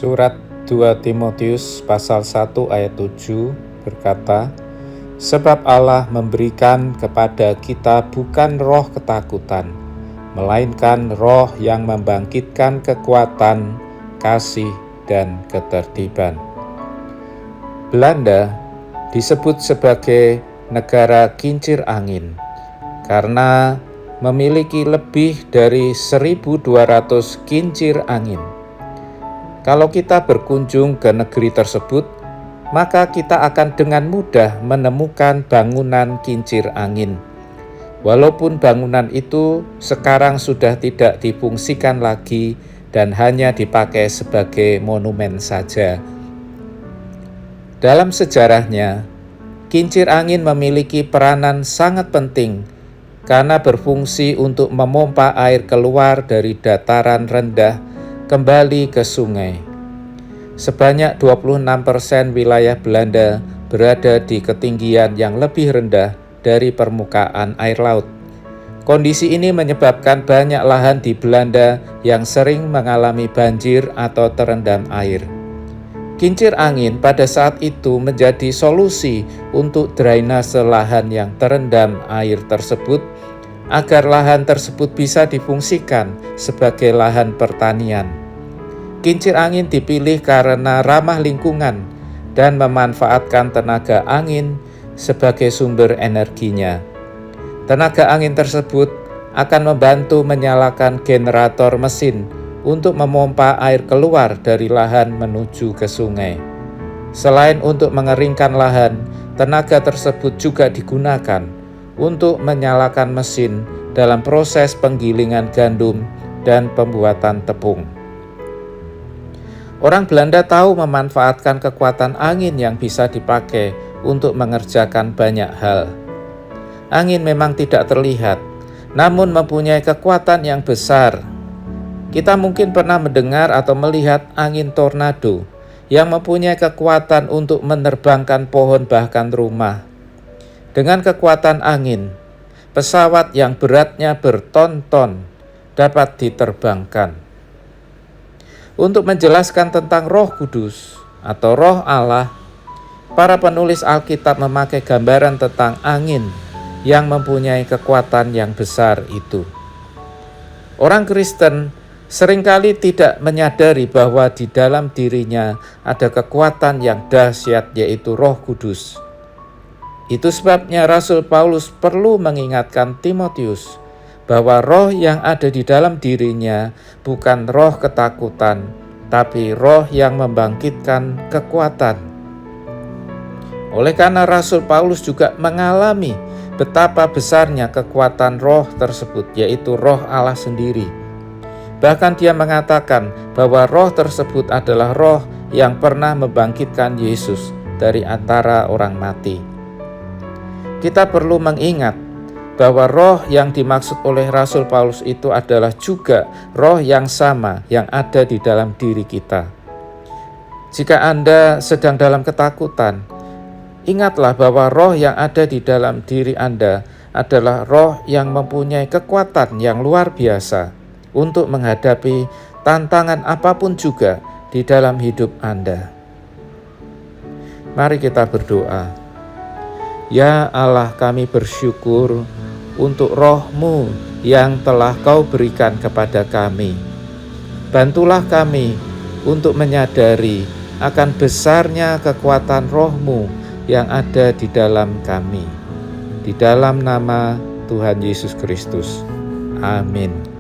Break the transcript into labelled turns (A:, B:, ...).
A: Surat 2 Timotius pasal 1 ayat 7 berkata, "Sebab Allah memberikan kepada kita bukan roh ketakutan, melainkan roh yang membangkitkan kekuatan, kasih, dan ketertiban." Belanda disebut sebagai negara kincir angin karena memiliki lebih dari 1.200 kincir angin. Kalau kita berkunjung ke negeri tersebut, maka kita akan dengan mudah menemukan bangunan kincir angin. Walaupun bangunan itu sekarang sudah tidak difungsikan lagi dan hanya dipakai sebagai monumen saja. Dalam sejarahnya, kincir angin memiliki peranan sangat penting karena berfungsi untuk memompa air keluar dari dataran rendah kembali ke sungai. Sebanyak 26% wilayah Belanda berada di ketinggian yang lebih rendah dari permukaan air laut. Kondisi ini menyebabkan banyak lahan di Belanda yang sering mengalami banjir atau terendam air. Kincir angin pada saat itu menjadi solusi untuk drainase lahan yang terendam air tersebut, agar lahan tersebut bisa difungsikan sebagai lahan pertanian. Kincir angin dipilih karena ramah lingkungan dan memanfaatkan tenaga angin sebagai sumber energinya. Tenaga angin tersebut akan membantu menyalakan generator mesin untuk memompa air keluar dari lahan menuju ke sungai. Selain untuk mengeringkan lahan, tenaga tersebut juga digunakan untuk menyalakan mesin dalam proses penggilingan gandum dan pembuatan tepung. Orang Belanda tahu memanfaatkan kekuatan angin yang bisa dipakai untuk mengerjakan banyak hal. Angin memang tidak terlihat, namun mempunyai kekuatan yang besar. Kita mungkin pernah mendengar atau melihat angin tornado yang mempunyai kekuatan untuk menerbangkan pohon bahkan rumah. Dengan kekuatan angin, pesawat yang beratnya berton-ton dapat diterbangkan. Untuk menjelaskan tentang Roh Kudus atau Roh Allah, para penulis Alkitab memakai gambaran tentang angin yang mempunyai kekuatan yang besar itu. Orang Kristen seringkali tidak menyadari bahwa di dalam dirinya ada kekuatan yang dahsyat, yaitu Roh Kudus. Itu sebabnya Rasul Paulus perlu mengingatkan Timotius bahwa roh yang ada di dalam dirinya bukan roh ketakutan, tapi roh yang membangkitkan kekuatan. Oleh karena Rasul Paulus juga mengalami betapa besarnya kekuatan roh tersebut, yaitu Roh Allah sendiri. Bahkan dia mengatakan bahwa roh tersebut adalah roh yang pernah membangkitkan Yesus dari antara orang mati. Kita perlu mengingat bahwa roh yang dimaksud oleh Rasul Paulus itu adalah juga roh yang sama yang ada di dalam diri kita. Jika Anda sedang dalam ketakutan, ingatlah bahwa roh yang ada di dalam diri Anda adalah roh yang mempunyai kekuatan yang luar biasa untuk menghadapi tantangan apapun juga di dalam hidup Anda. Mari kita berdoa. Ya Allah, kami bersyukur untuk roh-Mu yang telah Kau berikan kepada kami. Bantulah kami untuk menyadari akan besarnya kekuatan roh-Mu yang ada di dalam kami. Di dalam nama Tuhan Yesus Kristus. Amin.